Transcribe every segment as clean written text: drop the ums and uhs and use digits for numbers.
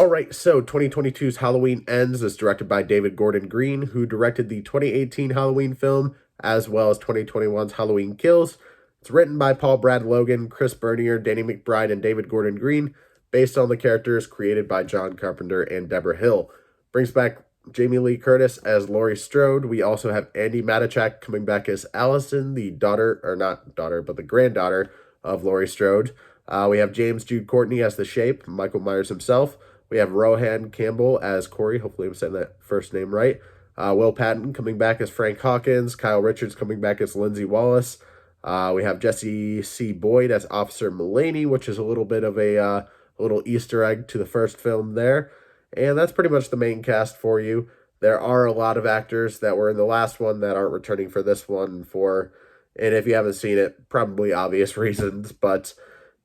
All right, so 2022's Halloween Ends is directed by David Gordon Green, who directed the 2018 Halloween film, as well as 2021's Halloween Kills. It's written by Paul Brad Logan, Chris Bernier, Danny McBride, and David Gordon Green, based on the characters created by John Carpenter and Deborah Hill. Brings back Jamie Lee Curtis as Laurie Strode. We also have Andy Matichak coming back as Allison, the daughter, or not daughter, but the granddaughter of Laurie Strode. We have James Jude Courtney as the Shape, Michael Myers himself. We have Rohan Campbell as Corey. Hopefully I'm saying that first name right. Will Patton coming back as Frank Hawkins. Kyle Richards coming back as Lindsay Wallace. We have Jesse C. Boyd as Officer Mulaney, which is a little bit of a little Easter egg to the first film there. And that's pretty much the main cast for you. There are a lot of actors that were in the last one that aren't returning for this one and if you haven't seen it, probably obvious reasons. But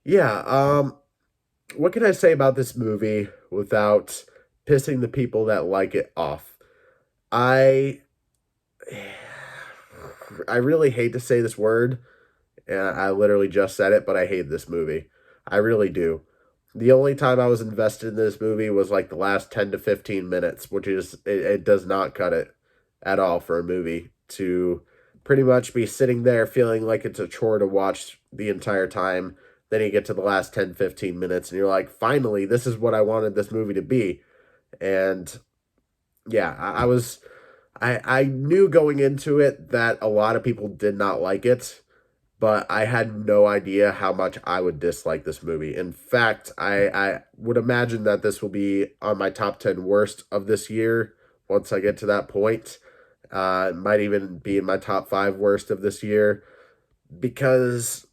yeah, what can I say about this movie without pissing the people that like it off? I I really hate to say this word. And I literally just said it, but I hate this movie. I really do. The only time I was invested in this movie was like the last 10 to 15 minutes, which is it does not cut it at all for a movie to pretty much be sitting there feeling like it's a chore to watch the entire time. Then you get to the last 10, 15 minutes and you're like, finally, this is what I wanted this movie to be. And yeah, I knew going into it that a lot of people did not like it, but I had no idea how much I would dislike this movie. In fact, I would imagine that this will be on my top 10 worst of this year once I get to that point. It might even be in my top 5 worst of this year because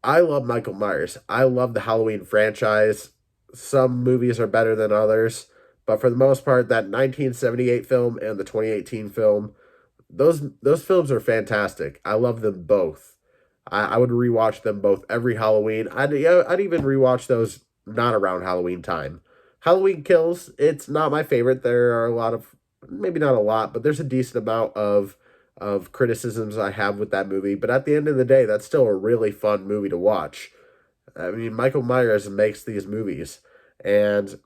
I love Michael Myers. I love the Halloween franchise. Some movies are better than others, but for the most part, that 1978 film and the 2018 film, those films are fantastic. I love them both. I would rewatch them both every Halloween. I'd even rewatch those not around Halloween time. Halloween Kills, it's not my favorite. There are a lot of, maybe not a lot, but there's a decent amount of criticisms I have with that movie. But at the end of the day, that's still a really fun movie to watch. I mean, Michael Myers makes these movies. And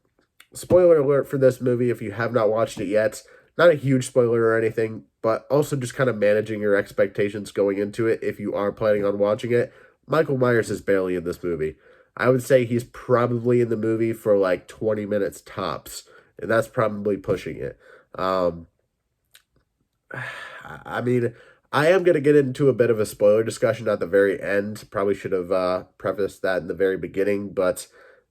spoiler alert for this movie if you have not watched it yet. Not a huge spoiler or anything, but also just kind of managing your expectations going into it if you are planning on watching it. Michael Myers is barely in this movie. I would say he's probably in the movie for like 20 minutes tops, and that's probably pushing it. Um, I mean, I am going to get into a bit of a spoiler discussion at the very end. Probably should have prefaced that in the very beginning, but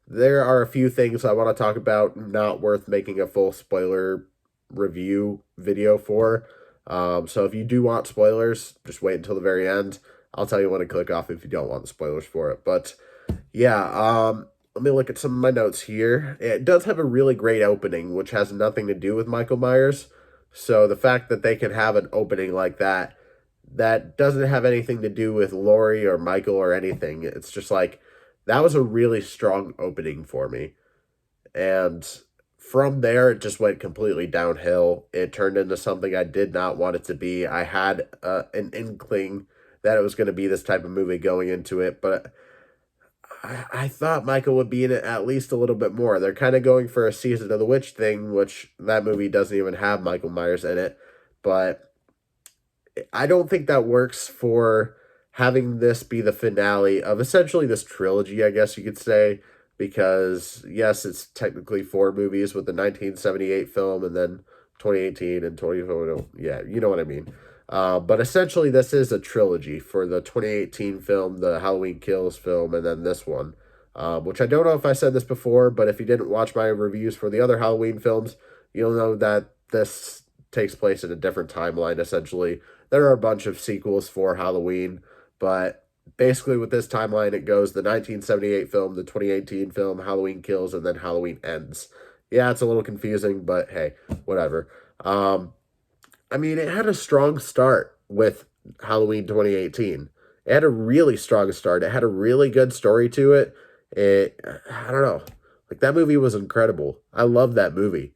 there are a few things I want to talk about not worth making a full spoiler review video for. So if you do want spoilers, just wait until the very end. I'll tell you when to click off if you don't want the spoilers for it. But yeah, let me look at some of my notes here. It does have a really great opening, which has nothing to do with Michael Myers. So the fact that they can have an opening like that, that doesn't have anything to do with Laurie or Michael or anything. It's just like, that was a really strong opening for me. And from there, it just went completely downhill. It turned into something I did not want it to be. I had an inkling that it was going to be this type of movie going into it, but I thought Michael would be in it at least a little bit more. They're kind of going for a Season of the Witch thing, which that movie doesn't even have Michael Myers in it, but I don't think that works for having this be the finale of essentially this trilogy, I guess you could say, because yes, it's technically 4 movies with the 1978 film and then 2018 and 2020. Yeah, you know what I mean. But essentially, this is a trilogy for the 2018 film, the Halloween Kills film, and then this one. Which I don't know if I said this before, but if you didn't watch my reviews for the other Halloween films, you'll know that this takes place in a different timeline, essentially. There are a bunch of sequels for Halloween, but basically with this timeline, it goes the 1978 film, the 2018 film, Halloween Kills, and then Halloween Ends. Yeah, it's a little confusing, but hey, whatever. I mean, it had a strong start with Halloween 2018. It had a really strong start. It had a really good story to it. I don't know. Like, that movie was incredible. I love that movie.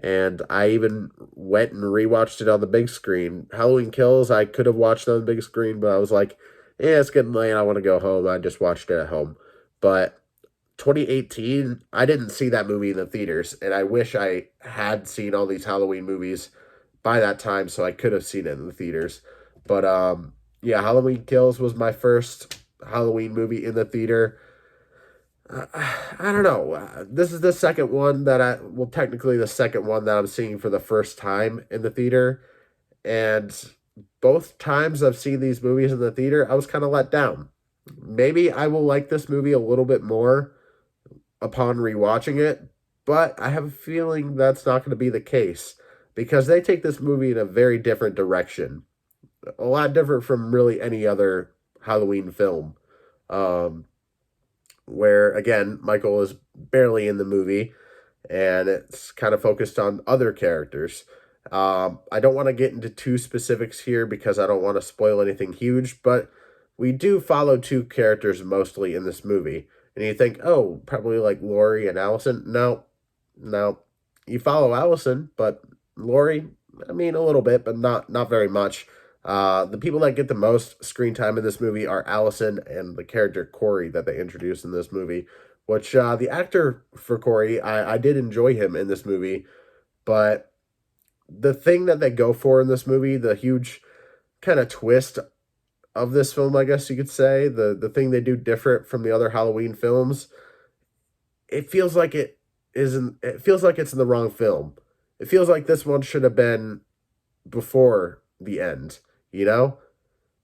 And I even went and rewatched it on the big screen. Halloween Kills, I could have watched it on the big screen, but I was like, yeah, it's getting late. I want to go home. I just watched it at home. But 2018, I didn't see that movie in the theaters, and I wish I had seen all these Halloween movies by that time so I could have seen it in the theaters. But yeah, Halloween Kills was my first Halloween movie in the theater. I don't know. This is the second one that well, technically the second one that I'm seeing for the first time in the theater. And both times I've seen these movies in the theater, I was kind of let down. Maybe I will like this movie a little bit more upon rewatching it, but I have a feeling that's not going to be the case because they take this movie in a very different direction. A lot different from really any other Halloween film. Um, where, again, Michael is barely in the movie and it's kind of focused on other characters. I don't want to get into too specifics here because I don't want to spoil anything huge, but we do follow two characters mostly in this movie. And you think, oh, probably like Laurie and Allison. No, no. You follow Allison, but Laurie, I mean, a little bit, but not very much. The people that get the most screen time in this movie are Allison and the character Corey that they introduced in this movie, which the actor for Corey, I did enjoy him in this movie, but the thing that they go for in this movie, the huge kind of twist of this film, I guess you could say, the thing they do different from the other Halloween films, it feels like it feels like it's in the wrong film. It feels like this one should have been before the end, you know?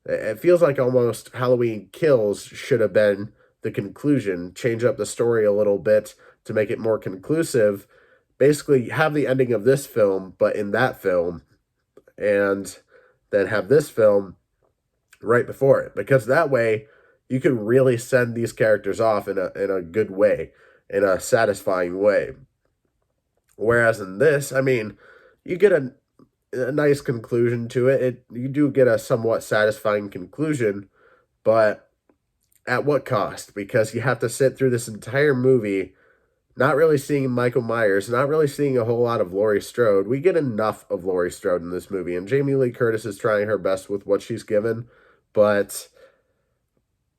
It feels like almost Halloween Kills should have been the conclusion, change up the story a little bit to make it more conclusive. Basically, have the ending of this film, but in that film, and then have this film right before it. Because that way, you can really send these characters off in a good way, in a satisfying way. Whereas in this, I mean, you get a nice conclusion to it. You do get a somewhat satisfying conclusion, but at what cost? Because you have to sit through this entire movie not really seeing Michael Myers, not really seeing a whole lot of Laurie Strode. We get enough of Laurie Strode in this movie, and Jamie Lee Curtis is trying her best with what she's given, but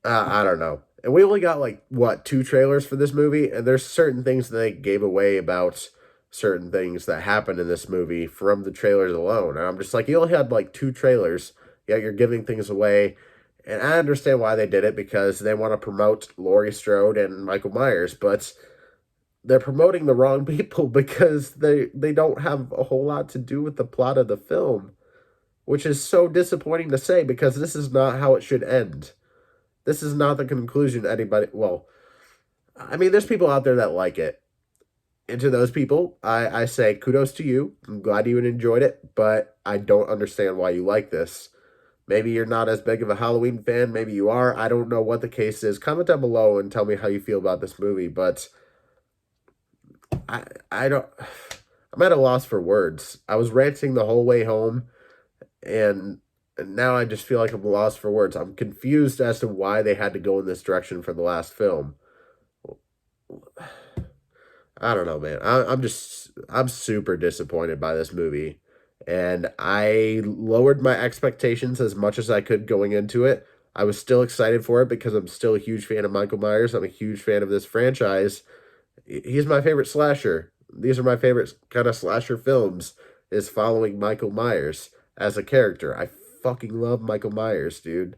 I don't know. And we only got like what, two trailers for this movie, and there's certain things that they gave away about certain things that happened in this movie from the trailers alone. And I'm just like, you only had like two trailers, yet you're giving things away. And I understand why they did it because they want to promote Laurie Strode and Michael Myers, but they're promoting the wrong people because they don't have a whole lot to do with the plot of the film, which is so disappointing to say because this is not how it should end. This is not the conclusion anybody, well, I mean, there's people out there that like it. And to those people, I say kudos to you. I'm glad you enjoyed it, but I don't understand why you like this. Maybe you're not as big of a Halloween fan. Maybe you are. I don't know what the case is. Comment down below and tell me how you feel about this movie. But I don't. I'm at a loss for words. I was ranting the whole way home, and now I just feel like I'm lost for words. I'm confused as to why they had to go in this direction for the last film. I don't know, man. I'm super disappointed by this movie. And I lowered my expectations as much as I could going into it. I was still excited for it because I'm still a huge fan of Michael Myers. I'm a huge fan of this franchise. He's my favorite slasher. These are my favorite kind of slasher films, is following Michael Myers as a character. I fucking love Michael Myers, dude.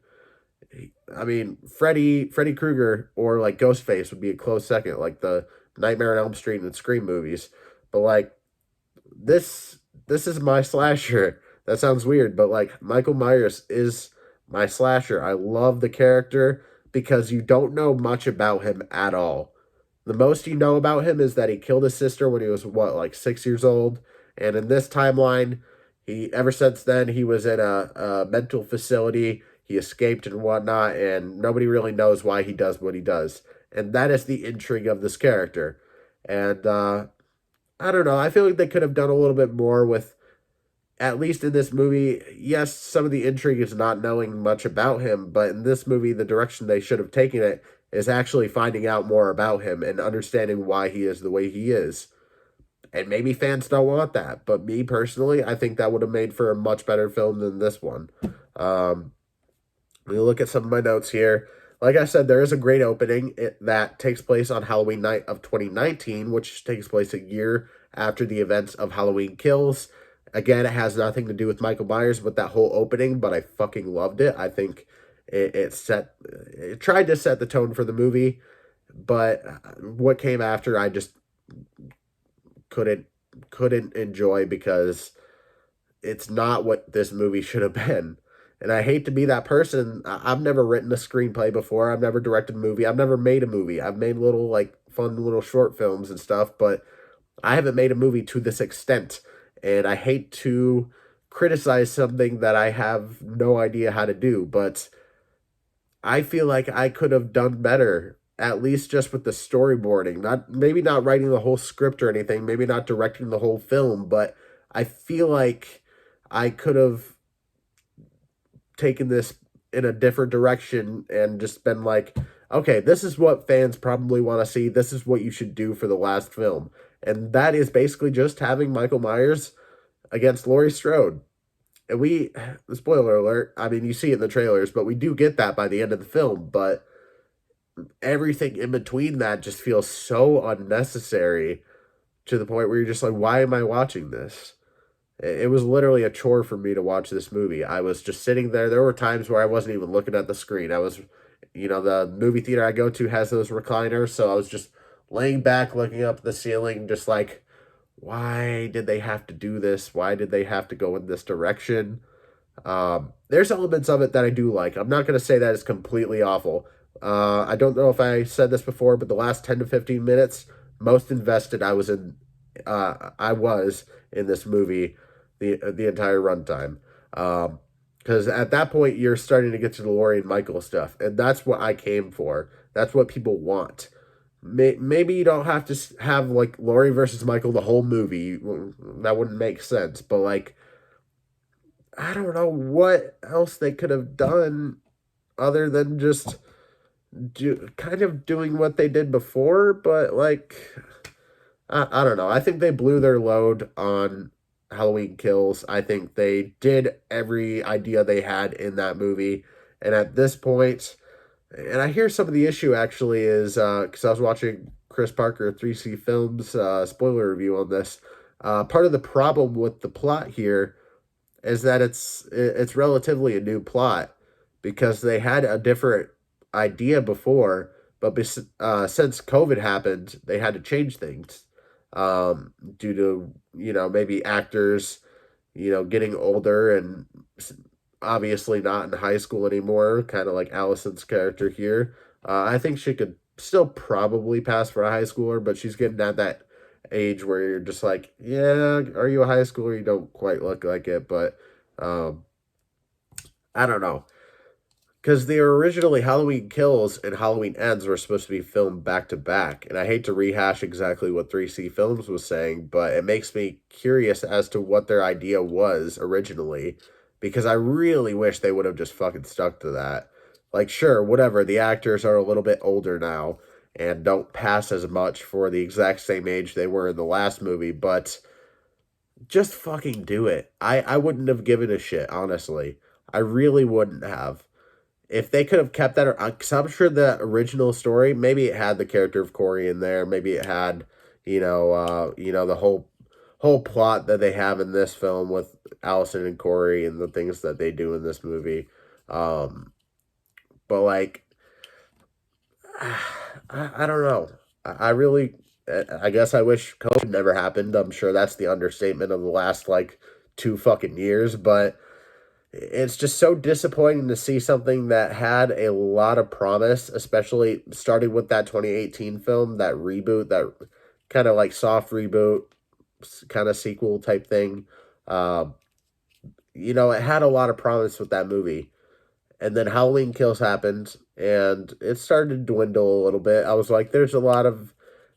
I mean, Freddy Krueger or like Ghostface would be a close second, like the Nightmare on Elm Street and Scream movies. But like this is my slasher. That sounds weird, but like Michael Myers is my slasher. I love the character because you don't know much about him at all. The most you know about him is that he killed his sister when he was what, like 6 years old, and in this timeline, he ever since then he was in a mental facility. He escaped and whatnot, and nobody really knows why he does what he does. And that is the intrigue of this character. And I don't know. I feel like they could have done a little bit more with, at least in this movie. Yes, some of the intrigue is not knowing much about him, but in this movie, the direction they should have taken it is actually finding out more about him and understanding why he is the way he is. And maybe fans don't want that, but me personally, I think that would have made for a much better film than this one. Let me look at some of my notes here. like I said, there is a great opening that takes place on Halloween night of 2019, which takes place a year after the events of Halloween Kills. Again, it has nothing to do with Michael Myers, but that whole opening, but I fucking loved it. I think it tried to set the tone for the movie, but what came after, I just couldn't couldn't enjoy because it's not what this movie should have been. And I hate to be that person. I've never written a screenplay before. I've never directed a movie. I've never made a movie. I've made little, like, fun little short films and stuff, but I haven't made a movie to this extent. And I hate to criticize something that I have no idea how to do, but I feel like I could have done better, at least just with the storyboarding. Not maybe not writing the whole script or anything, maybe not directing the whole film, but I feel like I could have taken this in a different direction and just been like, okay, this is what fans probably want to see. This is what you should do for the last film. And that is basically just having Michael Myers against Laurie Strode. And spoiler alert, I mean, you see it in the trailers, but we do get that by the end of the film. But everything in between that just feels so unnecessary to the point where you're just like, why am I watching this? It was literally a chore for me to watch this movie. I was just sitting there. There were times where I wasn't even looking at the screen. The movie theater I go to has those recliners, so I was just laying back, looking up at the ceiling, just like, why did they have to do this? Why did they have to go in this direction? There's elements of it that I do like. I'm not going to say that it's completely awful. I don't know if I said this before, but the last 10 to 15 minutes, most invested I was in this movie the entire runtime. Because at that point, you're starting to get to the Laurie and Michael stuff, and that's what I came for. That's what people want. Maybe you don't have to have, like, Laurie versus Michael the whole movie. That wouldn't make sense. But, like, I don't know what else they could have done other than just kind of doing what they did before. But, like, I don't know. I think they blew their load on Halloween Kills. I think they did every idea they had in that movie. And at this point, and I hear some of the issue actually is because I was watching Chris Parker 3C Films spoiler review on this. Part of the problem with the plot here is that it's relatively a new plot because they had a different idea before, but since COVID happened, they had to change things due to maybe actors getting older and obviously not in high school anymore, kind of like Allison's character here. I think she could still probably pass for a high schooler, but she's getting at that age where you're just like, yeah, are you a high schooler? You don't quite look like it, but I don't know. Because the originally Halloween Kills and Halloween Ends were supposed to be filmed back to back. And I hate to rehash exactly what 3C Films was saying, but it makes me curious as to what their idea was originally. Because I really wish they would have just fucking stuck to that. Like, sure, whatever, the actors are a little bit older now and don't pass as much for the exact same age they were in the last movie, but just fucking do it. I wouldn't have given a shit, honestly. I really wouldn't have. If they could have kept that, because I'm sure the original story, maybe it had the character of Corey in there, maybe it had, the whole plot that they have in this film with Allison and Corey and the things that they do in this movie. But like, I don't know. I really, I guess I wish COVID never happened. I'm sure that's the understatement of the last like 2 fucking years, but it's just so disappointing to see something that had a lot of promise, especially starting with that 2018 film, that reboot, that kind of like soft reboot, kind of sequel type thing. Um, it had a lot of promise with that movie. And then Halloween Kills happened, and it started to dwindle a little bit. I was like, there's a lot of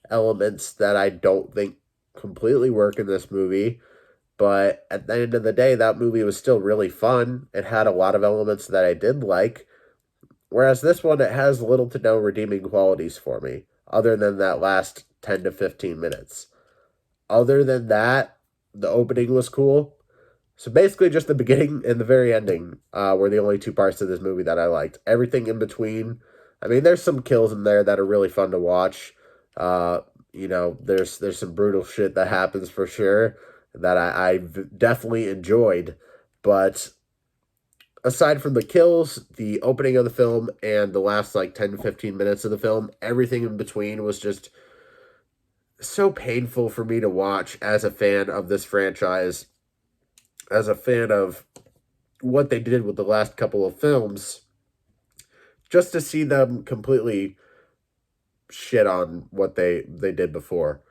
elements that I don't think completely work in this movie. But at the end of the day, that movie was still really fun. It had a lot of elements that I did like. Whereas this one, it has little to no redeeming qualities for me, other than that last 10 to 15 minutes. Other than that, the opening was cool. So basically, just the beginning and the very ending were the only two parts of this movie that I liked. Everything in between, I mean, there's some kills in there that are really fun to watch. Uh, there's some brutal shit that happens for sure that I've definitely enjoyed. But aside from the kills, the opening of the film, and the last like 10 to 15 minutes of the film, everything in between was just so painful for me to watch as a fan of this franchise, as a fan of what they did with the last couple of films, just to see them completely shit on what they did before.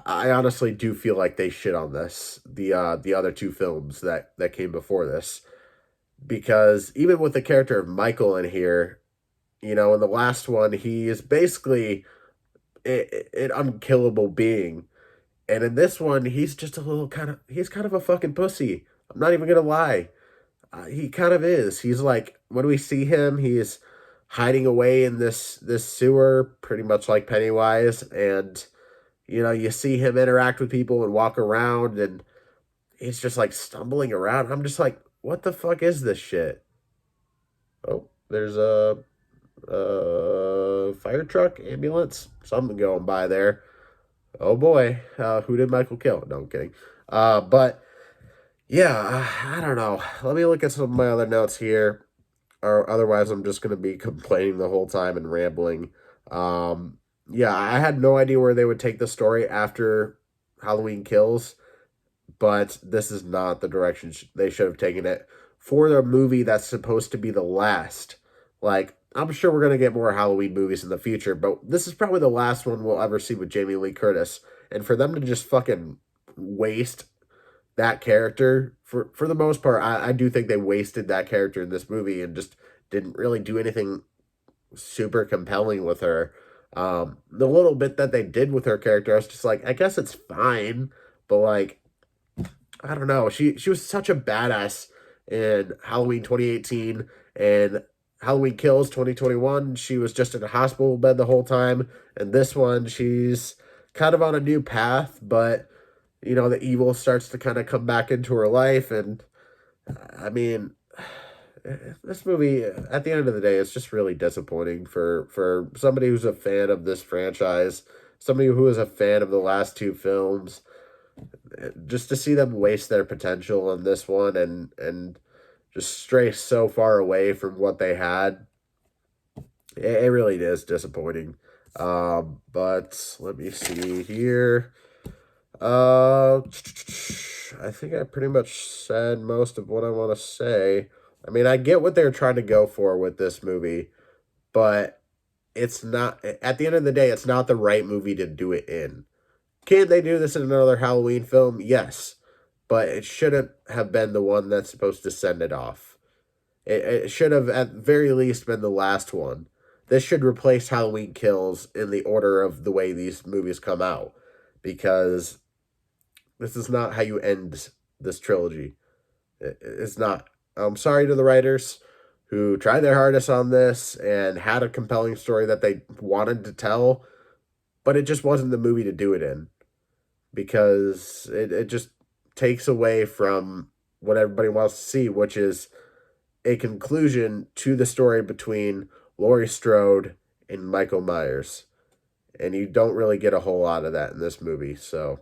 I honestly do feel like they shit on this, the other two films that came before this, because even with the character of Michael in here, in the last one, he is basically an unkillable being. And in this one, he's just he's kind of a fucking pussy. I'm not even gonna lie. He kind of is. He's like, when we see him, he's hiding away in this sewer, pretty much like Pennywise, and you see him interact with people and walk around, and he's just like stumbling around. I'm just like, what the fuck is this shit? Oh, there's a fire truck, ambulance, something going by there. Oh boy, who did Michael kill? No, I'm kidding. But yeah, I don't know. Let me look at some of my other notes here, or otherwise I'm just gonna be complaining the whole time and rambling. Yeah, I had no idea where they would take the story after Halloween Kills, but this is not the direction they should have taken it for the movie that's supposed to be the last. Like, I'm sure we're gonna get more Halloween movies in the future, but this is probably the last one we'll ever see with Jamie Lee Curtis. And for them to just fucking waste that character, for the most part, I do think they wasted that character in this movie and just didn't really do anything super compelling with her. The little bit that they did with her character, I was just like, I guess it's fine, but like, I don't know. She was such a badass in Halloween 2018 and Halloween Kills 2021. She was just in a hospital bed the whole time, and this one she's kind of on a new path, but the evil starts to kind of come back into her life, and I mean, this movie at the end of the day is just really disappointing for somebody who's a fan of this franchise, somebody who is a fan of the last two films. Just to see them waste their potential on this one and just stray so far away from what they had, it really is disappointing. But let me see here. I think I pretty much said most of what I want to say. I mean, I get what they're trying to go for with this movie, but it's not, at the end of the day, it's not the right movie to do it in. Can they do this in another Halloween film? Yes, but it shouldn't have been the one that's supposed to send it off. It should have, at very least, been the last one. This should replace Halloween Kills in the order of the way these movies come out, because this is not how you end this trilogy. It's not. I'm sorry to the writers who tried their hardest on this and had a compelling story that they wanted to tell, but it just wasn't the movie to do it in, because it just takes away from what everybody wants to see, which is a conclusion to the story between Laurie Strode and Michael Myers. And you don't really get a whole lot of that in this movie. So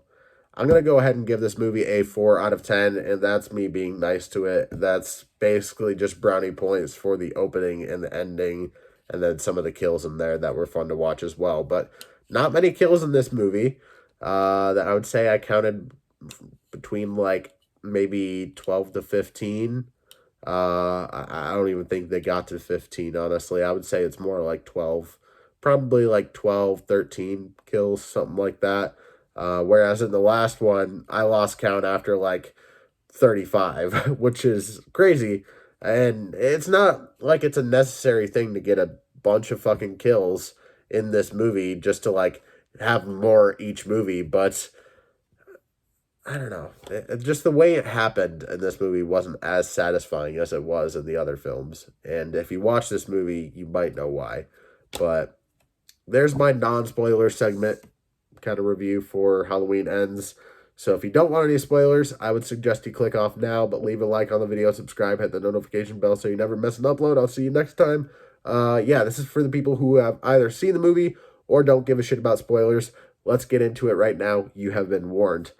I'm going to go ahead and give this movie a 4 out of 10, and that's me being nice to it. That's basically just brownie points for the opening and the ending, and then some of the kills in there that were fun to watch as well. But not many kills in this movie. That I would say I counted between like maybe 12 to 15. I don't even think they got to 15, honestly. I would say it's more like 12. Probably like 12, 13 kills, something like that. Whereas in the last one, I lost count after like 35, which is crazy. And it's not like it's a necessary thing to get a bunch of fucking kills in this movie just to like have more each movie, but I don't know. Just the way it happened in this movie wasn't as satisfying as it was in the other films. And if you watch this movie, you might know why. But there's my non-spoiler segment kind of review for Halloween Ends. So if you don't want any spoilers, I would suggest you click off now, but leave a like on the video, subscribe, hit the notification bell so you never miss an upload. I'll see you next time. Yeah, this is for the people who have either seen the movie or don't give a shit about spoilers. Let's get into it right now. You have been warned.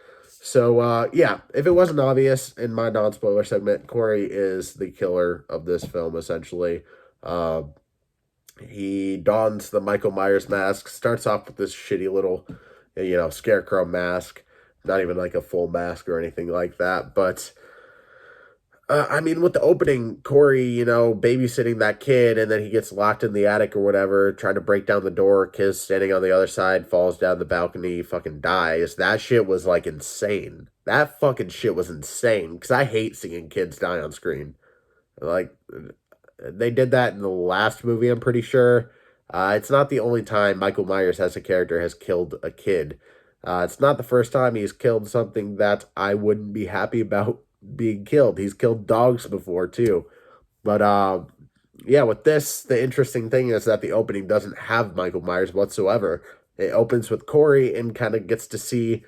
So, yeah, if it wasn't obvious in my non-spoiler segment, Corey is the killer of this film, essentially. Uh, he dons the Michael Myers mask, starts off with this shitty little, scarecrow mask. Not even like a full mask or anything like that. But, I mean, with the opening, Corey, babysitting that kid, and then he gets locked in the attic or whatever, trying to break down the door. Kid standing on the other side, falls down the balcony, fucking dies. That shit was like insane. That fucking shit was insane. Because I hate seeing kids die on screen. Like, they did that in the last movie, I'm pretty sure. It's not the only time Michael Myers as a character has killed a kid. It's not the first time he's killed something that I wouldn't be happy about being killed. He's killed dogs before, too. But, yeah, with this, the interesting thing is that the opening doesn't have Michael Myers whatsoever. It opens with Corey and kind of gets to see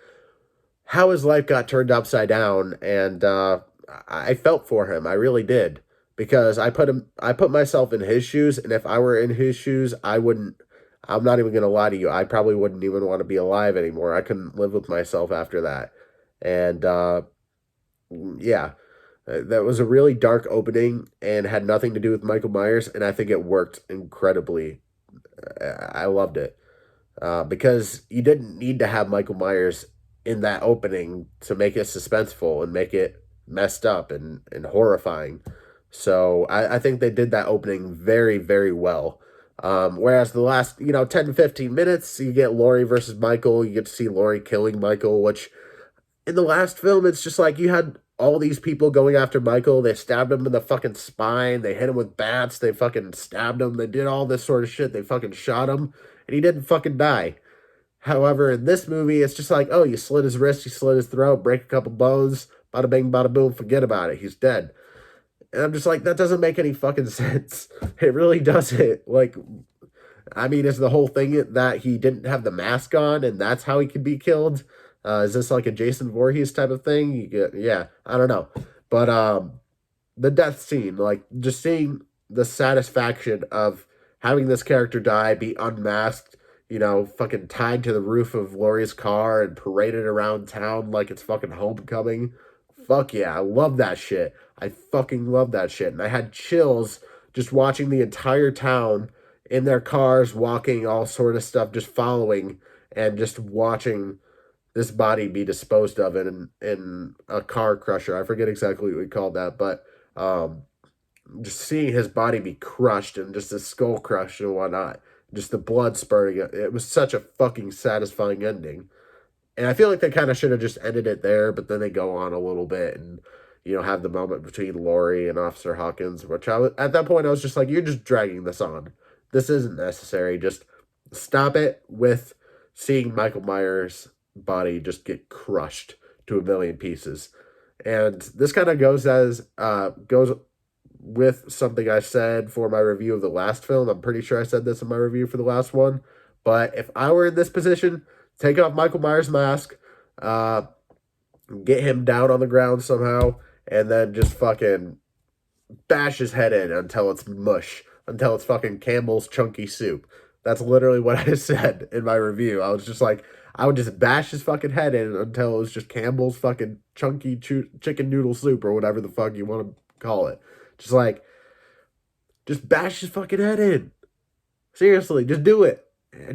how his life got turned upside down, and I felt for him. I really did, because I put myself in his shoes, and if I were in his shoes, I wouldn't. I'm not even gonna lie to you. I probably wouldn't even want to be alive anymore. I couldn't live with myself after that, and yeah, that was a really dark opening and had nothing to do with Michael Myers, and I think it worked incredibly. I loved it because you didn't need to have Michael Myers in that opening to make it suspenseful and make it messed up and horrifying. So I think they did that opening very, very well. Whereas the last, 10 to 15 minutes, you get Laurie versus Michael. You get to see Laurie killing Michael, which in the last film, it's just like you had all these people going after Michael. They stabbed him in the fucking spine. They hit him with bats. They fucking stabbed him. They did all this sort of shit. They fucking shot him, and he didn't fucking die. However, in this movie, it's just like, oh, you slit his wrist, you slit his throat, break a couple bones, bada bing, bada boom, forget about it. He's dead. And I'm just like, that doesn't make any fucking sense. It really doesn't. Like, I mean, is the whole thing that he didn't have the mask on and that's how he could be killed? Is this like a Jason Voorhees type of thing? Yeah, I don't know. But the death scene, like just seeing the satisfaction of having this character die, be unmasked, fucking tied to the roof of Laurie's car and paraded around town like it's fucking homecoming. Fuck yeah, I love that shit. I fucking love that shit. And I had chills just watching the entire town in their cars, walking, all sort of stuff, just following and just watching this body be disposed of in a car crusher. I forget exactly what we called that, but um, just seeing his body be crushed and just his skull crushed and whatnot, just the blood spurting. It was such a fucking satisfying ending. And I feel like they kind of should have just ended it there, but then they go on a little bit and have the moment between Laurie and Officer Hawkins, which at that point I was just like, you're just dragging this on. This isn't necessary. Just stop it with seeing Michael Myers' body just get crushed to a million pieces. And this kind of goes with something I said for my review of the last film. I'm pretty sure I said this in my review for the last one. But if I were in this position, take off Michael Myers' mask, uh, get him down on the ground somehow, and then just fucking bash his head in until it's mush, until it's fucking Campbell's chunky soup. That's literally what I said in my review. I was just like, I would just bash his fucking head in until it was just Campbell's fucking chunky chicken noodle soup or whatever the fuck you want to call it. Just like, just bash his fucking head in. Seriously, just do it.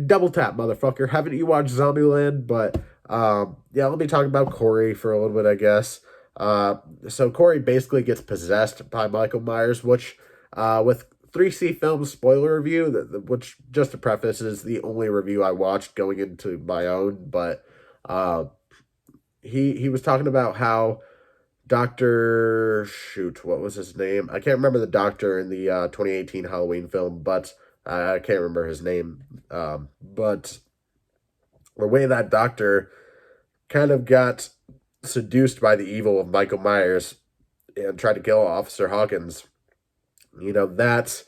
Double tap, motherfucker. Haven't you watched Zombieland? But yeah, let me talk about Corey for a little bit, I guess. So Corey basically gets possessed by Michael Myers, which with 3C Films spoiler review, which just to preface is the only review I watched going into my own, but he was talking about how what was his name? I can't remember the doctor in the 2018 Halloween film, but I can't remember his name. But the way that doctor kind of got seduced by the evil of Michael Myers and tried to kill Officer Hawkins, that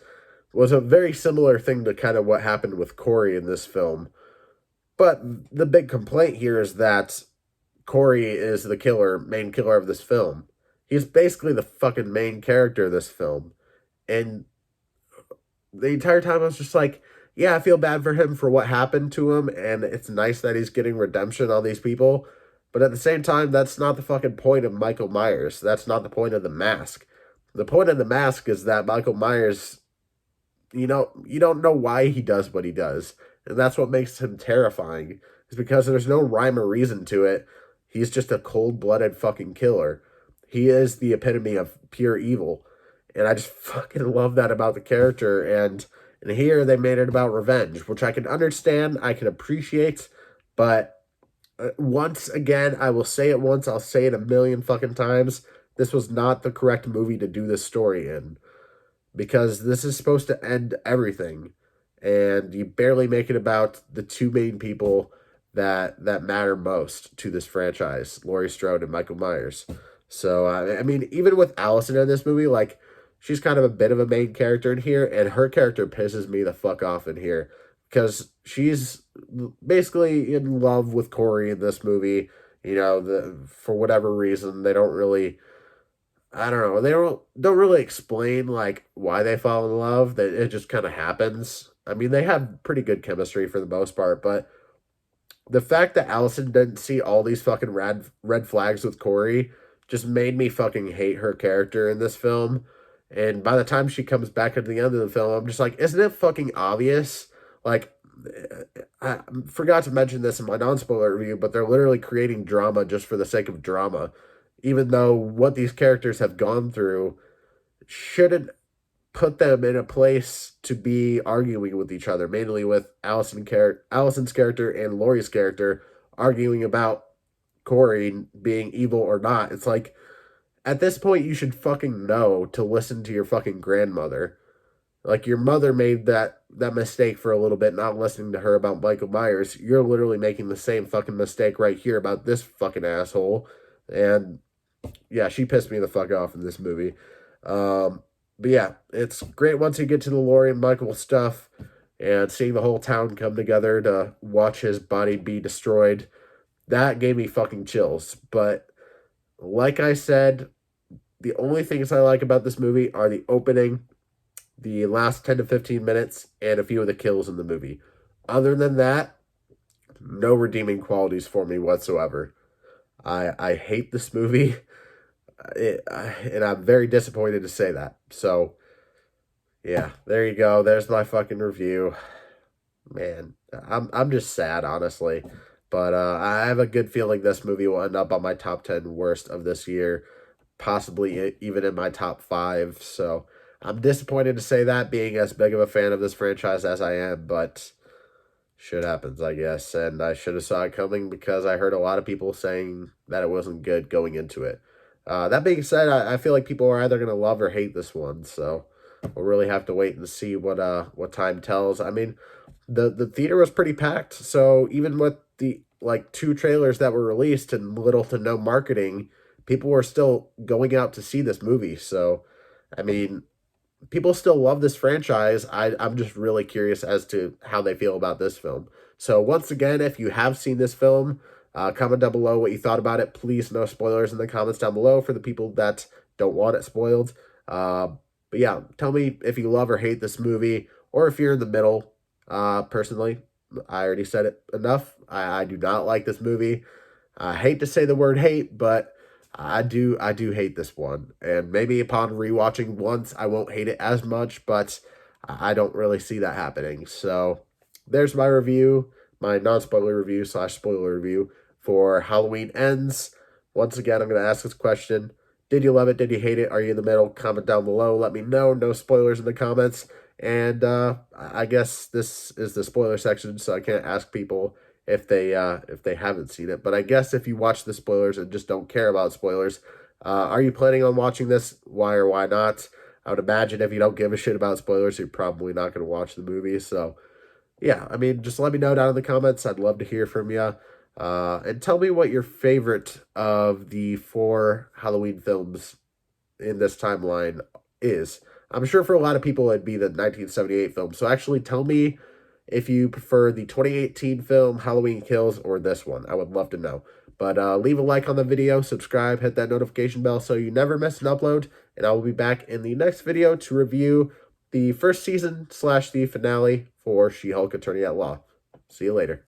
was a very similar thing to kind of what happened with Corey in this film. But the big complaint here is that Corey is the main killer of this film. He's basically the fucking main character of this film. And the entire time I was just like, yeah, I feel bad for him for what happened to him, and it's nice that he's getting redemption on these people. But at the same time, that's not the fucking point of Michael Myers. That's not the point of The Mask. The point of The Mask is that Michael Myers, you don't know why he does what he does. And that's what makes him terrifying, is because there's no rhyme or reason to it. He's just a cold blooded fucking killer. He is the epitome of pure evil. And I just fucking love that about the character. And here they made it about revenge, which I can understand, I can appreciate, but once again, I will say it once, I'll say it a million fucking times. This was not the correct movie to do this story in, because this is supposed to end everything, and you barely make it about the two main people that matter most to this franchise, Laurie Strode and Michael Myers. So I mean, even with Allison in this movie, like, she's kind of a bit of a main character in here, and her character pisses me the fuck off in here because she's basically in love with Corey in this movie. For whatever reason, they don't really, I don't know. They don't really explain like why they fall in love. That it just kind of happens. I mean, they have pretty good chemistry for the most part, but the fact that Allison didn't see all these fucking red flags with Corey just made me fucking hate her character in this film. And by the time she comes back at the end of the film, I'm just like, isn't it fucking obvious? Like, I forgot to mention this in my non-spoiler review, but they're literally creating drama just for the sake of drama, even though what these characters have gone through shouldn't put them in a place to be arguing with each other, mainly with Allison's character and Laurie's character arguing about Corey being evil or not. It's like, at this point, you should fucking know to listen to your fucking grandmother. Like, your mother made that mistake for a little bit, not listening to her about Michael Myers. You're literally making the same fucking mistake right here about this fucking asshole. And yeah, she pissed me the fuck off in this movie. But yeah, it's great once you get to the Laurie and Michael stuff and seeing the whole town come together to watch his body be destroyed. That gave me fucking chills. But like I said, the only things I like about this movie are the opening, the last 10 to 15 minutes, and a few of the kills in the movie. Other than that, no redeeming qualities for me whatsoever. I hate this movie. And I'm very disappointed to say that. So, yeah, there you go. There's my fucking review. Man, I'm just sad, honestly. But I have a good feeling this movie will end up on my top 10 worst of this year, possibly even in my top 5. So, I'm disappointed to say that, being as big of a fan of this franchise as I am, but shit happens, I guess. And I should have saw it coming because I heard a lot of people saying that it wasn't good going into it. That being said, I feel like people are either going to love or hate this one, so we'll really have to wait and see what time tells. I mean, the theater was pretty packed, so even with the like 2 trailers that were released and little to no marketing, people were still going out to see this movie. So, I mean, people still love this franchise. I'm just really curious as to how they feel about this film. So once again, if you have seen this film, comment down below what you thought about it. Please, no spoilers in the comments down below for the people that don't want it spoiled. But yeah, tell me if you love or hate this movie, or if you're in the middle. Personally, I already said it enough. I do not like this movie. I hate to say the word hate, but I do hate this one. And maybe upon rewatching once, I won't hate it as much, but I don't really see that happening. So there's my review, my non-spoiler review / spoiler review for Halloween Ends. Once again, I'm going to ask this question. Did you love it? Did you hate it? Are you in the middle? Comment down below. Let me know. No spoilers in the comments. And I guess this is the spoiler section, so I can't ask people if they haven't seen it. But I guess if you watch the spoilers and just don't care about spoilers, are you planning on watching this? Why or why not? I would imagine if you don't give a shit about spoilers, you're probably not going to watch the movie. So yeah, I mean, just let me know down in the comments. I'd love to hear from you. And tell me what your favorite of the 4 Halloween films in this timeline is. I'm sure for a lot of people it'd be the 1978 film. So actually tell me if you prefer the 2018 film Halloween Kills or this one. I would love to know. But leave a like on the video, subscribe, hit that notification bell so you never miss an upload. And I will be back in the next video to review the first season / the finale for She-Hulk Attorney at Law. See you later.